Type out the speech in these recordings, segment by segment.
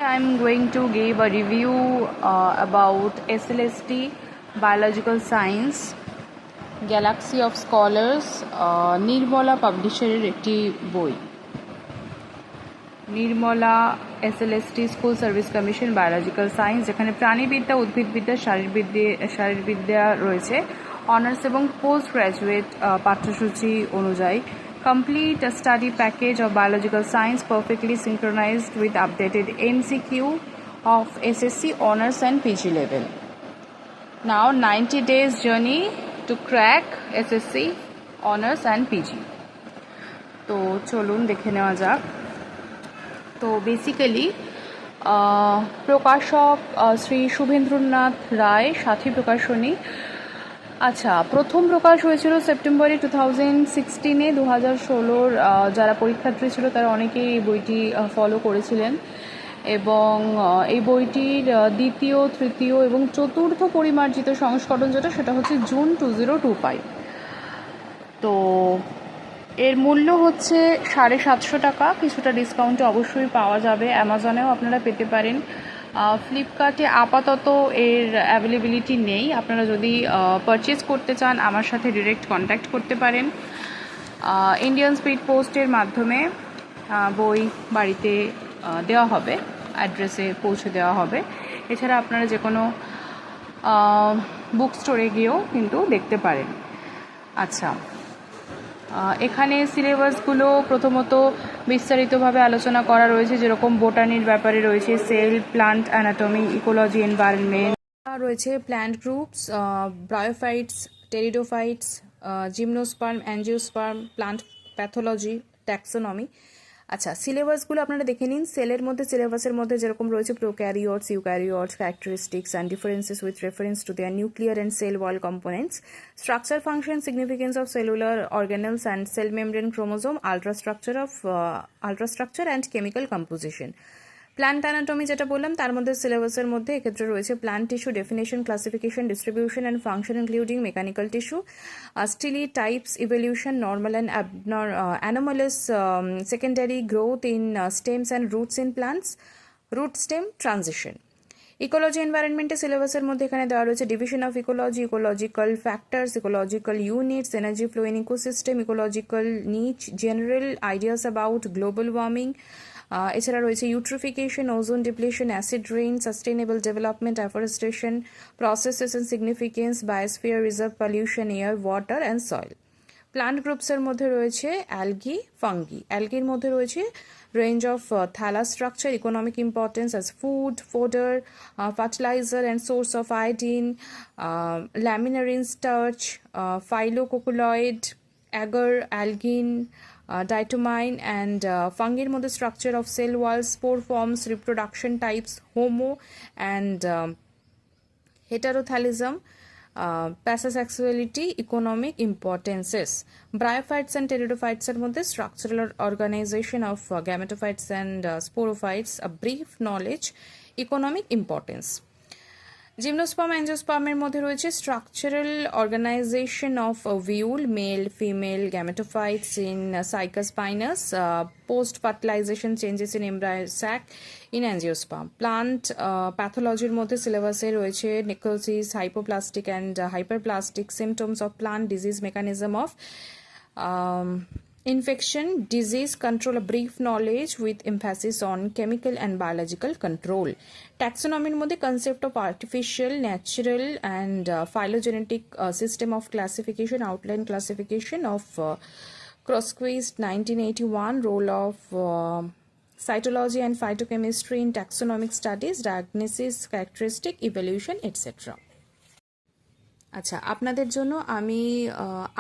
I'm going to give a review about SLST Biological Science Galaxy of Scholars Nirmala পাবলিশারের একটি বই। Nirmala SLST school service commission biological science, যেখানে প্রাণীবিদ্যা, উদ্ভিদবিদ্যা, শারীরবিদ্যা রয়েছে। Honours এবং post graduate পাঠ্যসূচি অনুযায়ী complete a study package of biological science perfectly synchronized with updated MCQ of SSC honors and PG level. Now 90 days journey to crack SSC honors and PG. তো চলুন দেখে নেওয়া যাক। তো বেসিক্যালি প্রকাশক শ্রী শুভেন্দ্রনাথ রায়, সাথী প্রকাশনী। আচ্ছা, প্রথম প্রকাশ হয়েছিল সেপ্টেম্বরে 2016-এ। 2016-র যারা পরীক্ষার্থী ছিল তারা অনেকেই এই বইটি ফলো করেছিলেন, এবং এই বইটির দ্বিতীয়, তৃতীয় এবং চতুর্থ পরিমার্জিত সংস্করণ যেটা, সেটা হচ্ছে জুন 2025। তো এর মূল্য হচ্ছে 750 টাকা। কিছুটা ডিসকাউন্টে অবশ্যই পাওয়া যাবে, অ্যামাজনেও আপনারা পেতে পারেন। ফ্লিপকার্টে আপাতত এর অ্যাভেলেবিলিটি নেই। আপনারা যদি পারচেজ করতে চান আমার সাথে ডিরেক্ট কন্ট্যাক্ট করতে পারেন। ইন্ডিয়ান স্পিড পোস্টের মাধ্যমে বই বাড়িতে দেওয়া হবে, অ্যাড্রেসে পৌঁছে দেওয়া হবে। এছাড়া আপনারা যে কোনো বুক স্টোরে গিয়েও কিন্তু দেখতে পারেন। আচ্ছা, এখানে সিলেবাসগুলো প্রথমত বিস্তারিতভাবে আলোচনা করা রয়েছে, যেরকম বোটানির ব্যাপারে রয়েছে cell, plant anatomy, ecology, environment রয়েছে, plant groups, bryophytes, pteridophytes, gymnosperm, angiosperm, plant pathology, taxonomy. আচ্ছা, সিলেবাসগুলো আপনারা দেখে নিন। সিলেবাসের মধ্যে যেরকম রয়েছে prokaryotes, eukaryotes, characteristics and differences with reference to their nuclear and cell wall components, structure, function, significance of cellular organelles and cell membrane, chromosome, ultrastructure and chemical composition. Plant anatomy যেটা বললাম, তার মধ্যে সিলেবাসের মধ্যে এক্ষেত্রে রয়েছে plant tissue definition, classification, distribution and function including mechanical tissue, stele types, evolution, normal and anomalous secondary growth in stems and roots in plants, root stem transition. Ecology এনভায়রনমেন্টের সিলেবাসের মধ্যে এখানে দেওয়া রয়েছে division of ecology, ecological factors, ecological units, energy flow in ecosystem, ecological niche, general ideas about global warming. এছাড়া রয়েছে eutrophication, ozone depletion, acid rain, sustainable development, afforestation, processes and significance, biosphere reserve, pollution, air, water and soil. Plant গ্রুপসের মধ্যে রয়েছে algae, fungi. অ্যালগির মধ্যে রয়েছে range of thalas structure, economic importance as food, fodder, fertilizer and source of iodine, laminarin starch, phyllococcoid, agar, algin, diatomine, and fungi মধ্যে structure of cell walls, spore forms, reproduction types, homo and heterothalism, parasexuality, economic importances. Bryophytes and pteridophytes এর মধ্যে structural organization of gametophytes and sporophytes, a brief knowledge, economic importance. Gymnosperm, অ্যাঞ্জিওস্পার্মের মধ্যে রয়েছে structural organization of ovule, male, female gametophytes in Cycas Pinus, post fertilization changes in embryo sac in angiosperm. Plant প্যাথোলজির মধ্যে সিলেবাসে রয়েছে necrosis, hypoplastic and hyperplastic, symptoms of plant disease, mechanism of infection, disease control, a brief knowledge with emphasis on chemical and biological control. Taxonomy মধ্যে concept of artificial, natural and phylogenetic system of classification, outline classification of Krosquist 1981, role of cytology and phytochemistry in taxonomic studies, diagnosis, characteristic, evolution, etc. আচ্ছা, আপনাদের জন্য আমি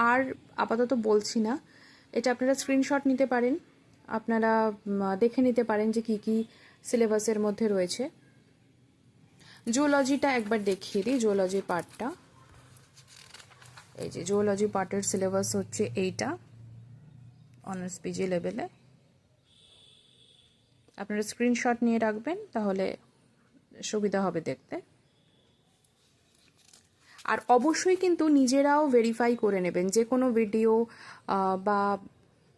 আর আপাতত বলছি না, এটা আপনারা স্ক্রিনশট নিতে পারেন, আপনারা দেখে নিতে পারেন যে কি কি সিলেবাসের মধ্যে রয়েছে। জুওলজিটা একবার দেখিয়ে দিই, জুওলজি পার্টটা। এই যে জুওলজি পার্টের সিলেবাস হচ্ছে এইটা, অনার্স পিজি লেভেলে। আপনারা স্ক্রিনশট নিয়ে রাখবেন, তাহলে সুবিধা হবে দেখতে। আর অবশ্যই কিন্তু নিজেরাও ভেরিফাই করে নেবেন, যে কোনো ভিডিও বা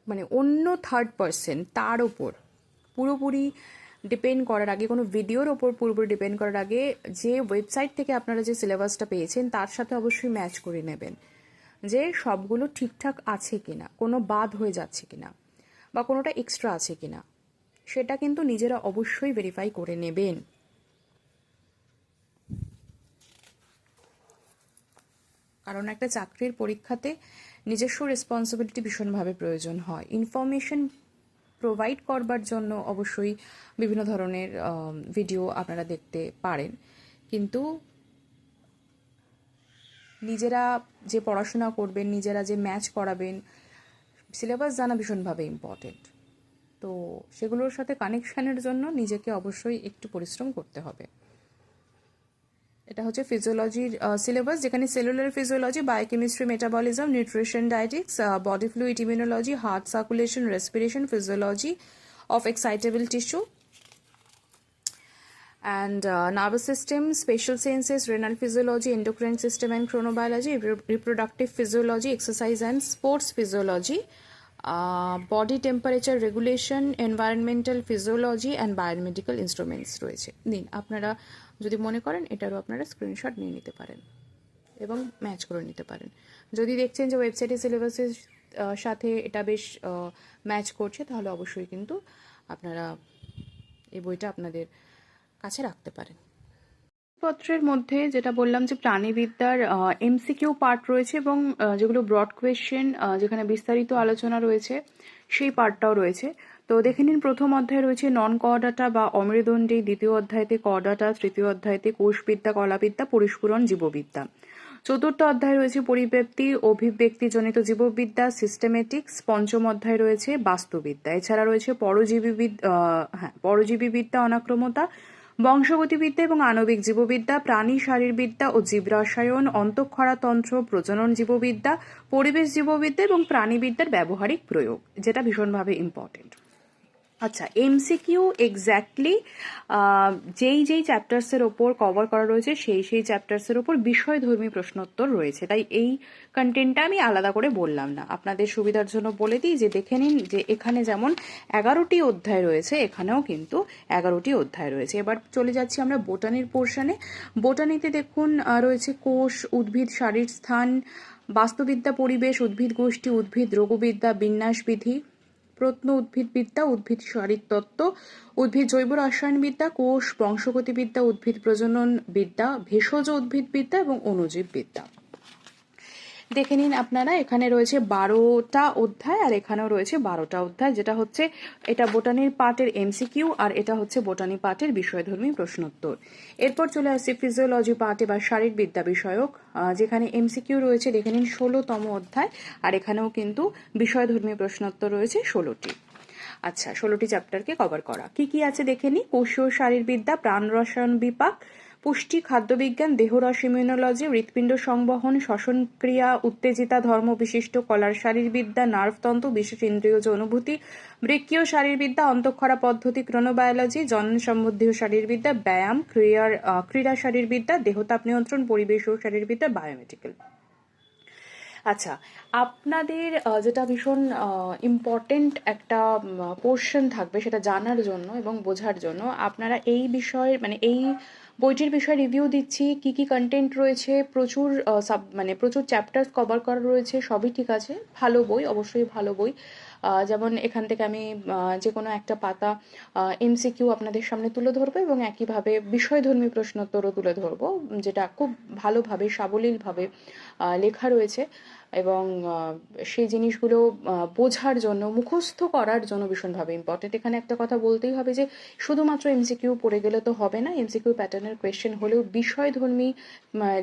মানে অন্য থার্ড পার্সন তার ওপর পুরোপুরি ডিপেন্ড করার আগে, কোনো ভিডিওর ওপর পুরোপুরি ডিপেন্ড করার আগে যে ওয়েবসাইট থেকে আপনারা যে সিলেবাসটা পেয়েছেন তার সাথে অবশ্যই ম্যাচ করে নেবেন যে সবগুলো ঠিকঠাক আছে কিনা, কোনো বাদ হয়ে যাচ্ছে কিনা বা কোনোটা এক্সট্রা আছে কিনা, সেটা কিন্তু নিজেরা অবশ্যই ভেরিফাই করে নেবেন। কারণ একটা চাকরির পরীক্ষাতে নিজস্ব রেসপন্সিবিলিটি ভীষণভাবে প্রয়োজন হয়। ইনফরমেশন প্রোভাইড করবার জন্য অবশ্যই বিভিন্ন ধরনের ভিডিও আপনারা দেখতে পারেন, কিন্তু নিজেরা যে পড়াশোনা করবেন, নিজেরা যে ম্যাচ করাবেন, সিলেবাস জানা ভীষণভাবে ইম্পর্টেন্ট। তো সেগুলোর সাথে কানেকশানের জন্য নিজেকে অবশ্যই একটু পরিশ্রম করতে হবে। এটা হচ্ছে ফিজিওলজির সিলেবাস, যেখানে cellular physiology, biochemistry, metabolism, nutrition, dietetics, body fluid, immunology, heart circulation, respiration, physiology of excitable tissue and nervous system, spatial senses, renal physiology, endocrine system and chronobiology, reproductive physiology, exercise and sports physiology, body temperature regulation, environmental physiology and biomedical instruments রয়েছে। দিন আপনারা যদি মনে করেন এটারও আপনারা screenshot নিয়ে নিতে পারেন এবং ম্যাচ করে নিতে পারেন। যদি দেখছেন যে ওয়েবসাইটে সিলেবাসের সাথে এটা বেশ ম্যাচ করছে, তাহলে অবশ্যই কিন্তু আপনারা এই বইটা আপনাদের কাছে রাখতে পারেন। পত্রের মধ্যে যেটা বললাম যে প্রাণীবিদ্যার এমসিকিউ পার্ট রয়েছে এবং যেগুলো ব্রড কোয়েশ্চেন, যেখানে বিস্তারিত আলোচনা রয়েছে, সেই পার্টটাও রয়েছে। তো দেখে নিন, প্রথম অধ্যায় রয়েছে নন কর্ডাটা বা অমেরুদণ্ডী, দ্বিতীয় অধ্যায়তে কর্ডাটা, তৃতীয় অধ্যায়তে কোষবিদ্যা, কলাবিদ্যা, পরিস্ফুরণ, জীববিদ্যা। চতুর্থ অধ্যায় রয়েছে পরিব্যক্তি, অভিব্যক্তিজনিত জীববিদ্যা, সিস্টেমেটিক্স। পঞ্চম অধ্যায় রয়েছে বাস্তুবিদ্যা। এছাড়া রয়েছে পরজীবীবিদ্যা, অনাক্রমতা, বংশগতিবিদ্যা এবং আণবিক জীববিদ্যা, প্রাণী শারীরবিদ্যা ও জীবরসায়ন, অন্তঃক্ষরাতন্ত্র, প্রজনন জীববিদ্যা, পরিবেশ জীববিদ্যা এবং প্রাণীবিদ্যার ব্যবহারিক প্রয়োগ, যেটা ভীষণভাবে ইম্পর্টেন্ট। আচ্ছা, এমসিকিউ এক্স্যাক্টলি যেই চ্যাপ্টার্সের ওপর কভার করা রয়েছে সেই চ্যাপ্টার্সের ওপর বিষয়ধর্মী প্রশ্নোত্তর রয়েছে, তাই এই কন্টেন্টটা আমি আলাদা করে বললাম না। আপনাদের সুবিধার জন্য বলে দিই যে দেখে নিন যে এখানে যেমন 11টি অধ্যায় রয়েছে, এখানেও কিন্তু 11টি অধ্যায় রয়েছে। এবার চলে যাচ্ছি আমরা বোটানির পোর্শনে। বোটানিতে দেখুন রয়েছে কোষ, উদ্ভিদ, শারীর স্থান, বাস্তুবিদ্যা, পরিবেশ, উদ্ভিদ গোষ্ঠী, উদ্ভিদ রোগবিদ্যা, বিন্যাসবিধি, প্রত্ন উদ্ভিদবিদ্যা, উদ্ভিদ শারীরতত্ত্ব, উদ্ভিদ জৈব রসায়নবিদ্যা, কোষ বংশগতিবিদ্যা, উদ্ভিদ প্রজনন বিদ্যা, ভেষজ উদ্ভিদবিদ্যা এবং অণুজীববিদ্যা। দেখে নিন আপনারা, এখানে রয়েছে 12টা অধ্যায় আর এখানেও রয়েছে 12টা অধ্যায়, যেটা হচ্ছে এটা বোটানির পার্টের এমসিকিউ আর এটা হচ্ছে বোটানি পার্টের বিষয়ধর্মী প্রশ্নোত্তর। এরপর চলে আসছে ফিজিওলজি পার্টে বা শারীরবিদ্যা বিষয়ক, যেখানে এমসিকিউ রয়েছে দেখে নিন 16তম অধ্যায় আর এখানেও কিন্তু বিষয়ধর্মী প্রশ্নোত্তর রয়েছে 16টি। আচ্ছা, 16টি চ্যাপ্টারকে কভার করা কি কি আছে দেখে নিই। কোষীয় শারীরবিদ্যা, প্রাণ রসায়ন বিপাক, পুষ্টি, খাদ্যবিজ্ঞান, দেহরস, ইমিউনোলজি, হৃৎপিণ্ড সংবহন, শ্বসন ক্রিয়া, উত্তেজিতা, ধর্ম বিশিষ্ট কলার শারীরবিদ্যা, নার্ভতন্ত্র, বিশেষ ইন্দ্রিয়জ অনুভূতি, বৃক্কীয় শারীরবিদ্যা, অন্তঃক্ষরা পদ্ধতি, ক্রোনোবায়োলজি, জনন সম্বন্ধীয় শারীরবিদ্যা, ব্যায়াম, ক্রীড়া শারীরবিদ্যা, দেহতাপ নিয়ন্ত্রণ, পরিবেশীয় শারীরবিদ্যা, বায়োমেডিক্যাল। আচ্ছা, আপনাদের যেটা ভীষণ ইম্পর্টেন্ট একটা পোর্শন থাকবে সেটা জানার জন্য এবং বোঝার জন্য, আপনারা এই বিষয়ে মানে এই বইটির বিষয়ে রিভিউ দিচ্ছি, কি কি কন্টেন্ট রয়েছে, প্রচুর প্রচুর চ্যাপ্টার কভার করা রয়েছে, সবই ঠিক আছে, ভালো বই, অবশ্যই ভালো বই। যেমন এখান থেকে আমি যে কোনো একটা পাতা এমসিকিউ আপনাদের সামনে তুলে ধরবো এবং একইভাবে বিষয়ধর্মী প্রশ্নোত্তরও তুলে ধরবো, যেটা খুব ভালোভাবে সাবলীলভাবে লেখা রয়েছে এবং সেই জিনিসগুলো বোঝার জন্য, মুখস্থ করার জন্য ভীষণভাবে ইম্পর্টেন্ট। এখানে একটা কথা বলতেই হবে যে শুধুমাত্র এমসিকিউ পড়ে গেলে তো হবে না, এমসিকিউ প্যাটার্নের কোয়েশ্চেন হলেও বিষয়ধর্মী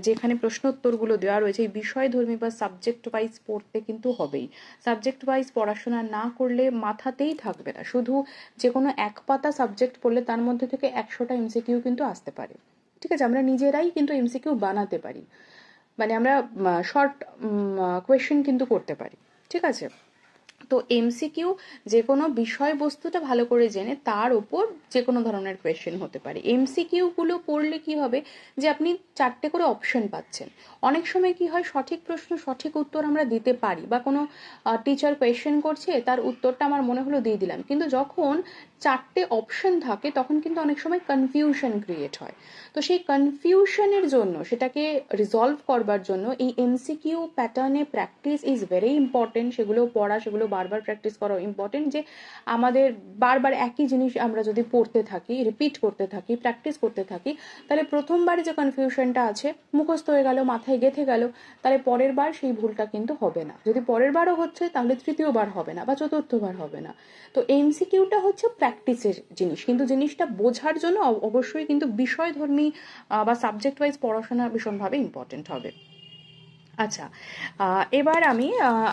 যেখানে প্রশ্নোত্তরগুলো দেওয়া রয়েছে এই বিষয়ধর্মী বা সাবজেক্ট ওয়াইজ পড়তে কিন্তু হবেই। সাবজেক্ট ওয়াইজ পড়াশোনা না করলে মাথাতেই থাকবে না। শুধু যে কোনো এক পাতা সাবজেক্ট পড়লে তার মধ্যে থেকে 100টা এমসিকিউ কিন্তু আসতে পারে, ঠিক আছে? আমরা নিজেরাই কিন্তু এমসিকিউ বানাতে পারি, মানে আমরা শর্ট কোয়েশ্চেন কিন্তু করতে পারি, ঠিক আছে? তো এমসিকিউ যে কোনো বিষয়বস্তুটা ভালো করে জেনে তার ওপর যে কোনো ধরনের কোয়েশ্চেন হতে পারে। এমসিকিউগুলো পড়লে কি হবে যে আপনি 4টে করে অপশন পাচ্ছেন। অনেক সময় কি হয়, সঠিক প্রশ্ন সঠিক উত্তর আমরা দিতে পারি বা কোনো টিচার কোয়েশ্চেন করছে তার উত্তরটা আমার মনে হলো দিয়ে দিলাম, কিন্তু যখন চারটে অপশন থাকে তখন কিন্তু অনেক সময় কনফিউশন ক্রিয়েট হয়। তো সেই কনফিউশনের জন্য, সেটাকে রিজলভ করবার জন্য এই এমসিকিউ প্যাটার্নে প্র্যাকটিস ইজ ভেরি ইম্পর্টেন্ট। সেগুলো পড়া, সেগুলো বারবার প্র্যাকটিস করা ইম্পর্টেন্ট। যে আমাদের বারবার একই জিনিস আমরা যদি পড়তে থাকি, রিপিট করতে থাকি, প্র্যাকটিস করতে থাকি, তাহলে প্রথমবারে যে কনফিউশনটা আছে মুখস্থ হয়ে গেল, মাথায় গেঁথে গেল, তাহলে পরের বার সেই ভুলটা কিন্তু হবে না। যদি পরের বারও হচ্ছে তাহলে তৃতীয়বার হবে না বা চতুর্থবার হবে না। তো এমসিকিউটা হচ্ছে প্র্যাকটিসের জিনিস, কিন্তু জিনিসটা বোঝার জন্য অবশ্যই কিন্তু বিষয়ধর্মী বা সাবজেক্ট ওয়াইজ পড়াশোনা ভীষণভাবে ইম্পর্টেন্ট হবে। আচ্ছা, এবার আমি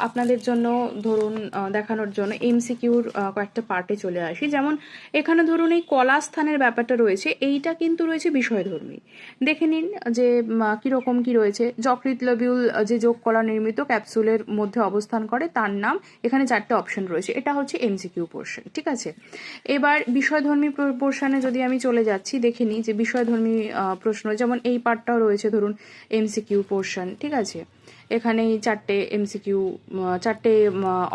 আপনাদের জন্য ধরুন দেখানোর জন্য এমসিকিউর কয়েকটা পার্টে চলে আসি। যেমন এখানে ধরুন এই কলাস্থানের ব্যাপারটা রয়েছে, এইটা কিন্তু রয়েছে বিষয়ধর্মী। দেখে নিন যে কীরকম কি রয়েছে। যকৃৎ লোবিউল যে যোগ কলা নির্মিত ক্যাপসুলের মধ্যে অবস্থান করে তার নাম, এখানে চারটে অপশন রয়েছে। এটা হচ্ছে এমসিকিউ পোর্শন, ঠিক আছে। এবার বিষয়ধর্মী পোর্শনে যদি আমি চলে যাচ্ছি, দেখে নিই যে বিষয়ধর্মী প্রশ্ন, যেমন এই পার্টটাও রয়েছে ধরুন এমসিকিউ পোর্শন, ঠিক আছে। এখানেই চারটে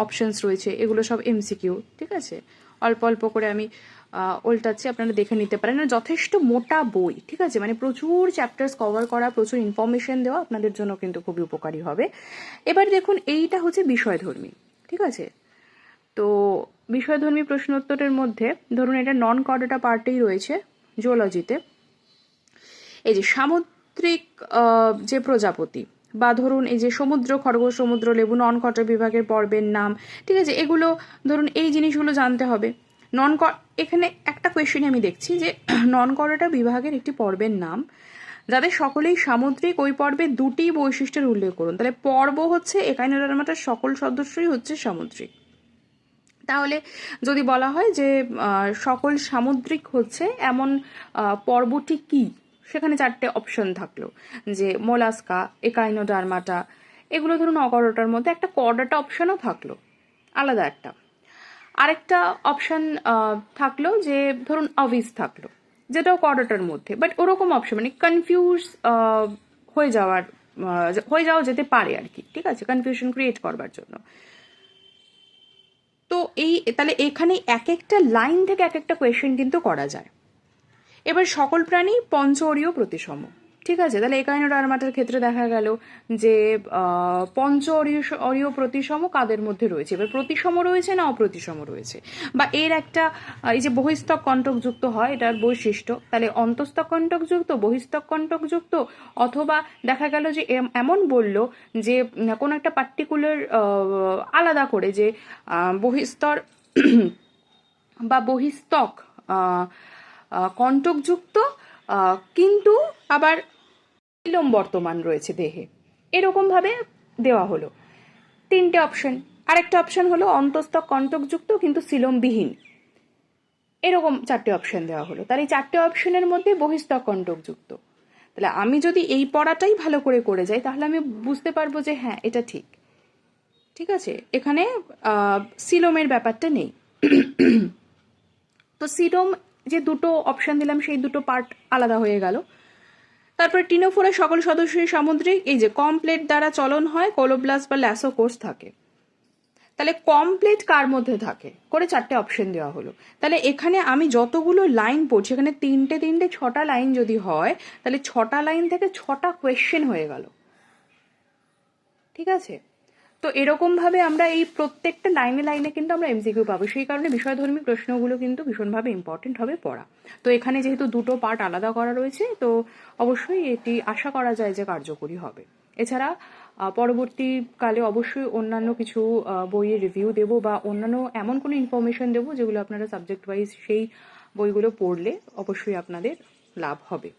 অপশনস রয়েছে, এগুলো সব এমসিকিউ, ঠিক আছে। অল্প অল্প করে আমি উল্টাচ্ছি, আপনারা দেখে নিতে পারেন। যথেষ্ট মোটা বই, ঠিক আছে, মানে প্রচুর চ্যাপ্টার্স কভার করা, প্রচুর ইনফরমেশন দেওয়া আপনাদের জন্য কিন্তু খুবই উপকারী হবে। এবার দেখুন এইটা হচ্ছে বিষয়ধর্মী, ঠিক আছে। তো বিষয়ধর্মী প্রশ্নোত্তরের মধ্যে ধরুন এটা নন কর্ডাটা পার্টেই রয়েছে জুওলজিতে। এই যে সামুদ্রিক যে প্রজাপতি বা ধরুন এই যে সমুদ্র খরগোশ, সমুদ্র লেবু, নন কর্ডা বিভাগের পর্বের নাম, ঠিক আছে। এগুলো ধরুন এই জিনিসগুলো জানতে হবে। এখানে একটা কোয়েশ্চেন আমি দেখছি যে নন কর্ডাটা বিভাগের একটি পর্বের নাম যাদের সকলেই সামুদ্রিক, ওই পর্বে দুটি বৈশিষ্ট্যের উল্লেখ করুন। তাহলে পর্ব হচ্ছে একাইনোডার্মাটার সকল সদস্যই হচ্ছে সামুদ্রিক। তাহলে যদি বলা হয় যে সকল সামুদ্রিক হচ্ছে এমন পর্বটি কি, সেখানে চারটে অপশন থাকলো যে মোলাস্কা, একাইনোডার্মাটা, এগুলো ধরুন অকর্ডাটার মধ্যে। একটা কর্ডাটা অপশনও থাকলো আলাদা একটা। আরেকটা অপশন থাকলো যে ধরুন অভিস থাকলো, যেটাও কর্ডাটার মধ্যে, বাট ওরকম অপশন মানে কনফিউজ হয়ে যাওয়া যেতে পারে আর কি, ঠিক আছে, কনফিউশন ক্রিয়েট করবার জন্য। তো তাহলে এখানে এক একটা লাইন থেকে এক একটা কোয়েশ্চেন কিন্তু করা যায়। এবার সকল প্রাণী পঞ্চ অরীয় প্রতিসম, ঠিক আছে। তাহলে একাইনোডার্মাটার ক্ষেত্রে দেখা গেল যে পঞ্চ অরীয় প্রতিসম কাদের মধ্যে রয়েছে। এবার প্রতিসম রয়েছে না অপ্রতিসম রয়েছে, বা এর একটা এই যে বহিস্তক কণ্টকযুক্ত হয় এটার বৈশিষ্ট্য, তাহলে অন্তস্তক কণ্টকযুক্ত, বহিস্তক কণ্টকযুক্ত, অথবা দেখা গেল যে এমন বলল যে কোনো একটা পার্টিকুলার আলাদা করে যে বহিস্তর বা বহিস্তক কণ্টকযুক্ত কিন্তু আবার সিলোম বর্তমান রয়েছে দেহে, এরকমভাবে দেওয়া হলো তিনটে অপশন। আরেকটা অপশন হলো অন্তস্তক কণ্টকযুক্ত কিন্তু সিলোমবিহীন, এরকম চারটে অপশন দেওয়া হলো। তার এই চারটে অপশনের মধ্যে বহিস্তক কণ্টকযুক্ত। তাহলে আমি যদি এই পড়াটাই ভালো করে যাই তাহলে আমি বুঝতে পারবো যে হ্যাঁ এটা ঠিক, ঠিক আছে। এখানে সিলোমের ব্যাপারটা নেই। তো সিলোম যে দুটো অপশন দিলাম সেই দুটো পার্ট আলাদা হয়ে গেল। তারপরে টিনোফোরা সকল সদস্যই সামুদ্রিক, এই যে কমপ্লেট দ্বারা চলন হয়, কোলোব্লাস্ট বা ল্যাসোকোর্স থাকে। তাহলে কমপ্লেট কার মধ্যে থাকে করে চারটে অপশন দেওয়া হলো। তাহলে এখানে আমি যতগুলো লাইন পড়ছি, এখানে তিনটে 6টা লাইন যদি হয় তাহলে 6টা লাইন থেকে 6টা কোয়েশ্চেন হয়ে গেল, ঠিক আছে। তো এরকমভাবে আমরা এই প্রত্যেকটা লাইনে কিন্তু আমরা এমসিকিউ পাবো। সেই কারণে বিষয়ধর্মী প্রশ্নগুলো কিন্তু ভীষণভাবে ইম্পর্টেন্ট হবে পড়া। তো এখানে যেহেতু দুটো পার্ট আলাদা করা রয়েছে, তো অবশ্যই এটি আশা করা যায় যে কার্যকরী হবে। এছাড়া পরবর্তীকালে অবশ্যই অন্যান্য কিছু বইয়ের রিভিউ দেবো বা অন্যান্য এমন কোনো ইনফরমেশন দেবো যেগুলো আপনারা সাবজেক্ট ওয়াইজ সেই বইগুলো পড়লে অবশ্যই আপনাদের লাভ হবে।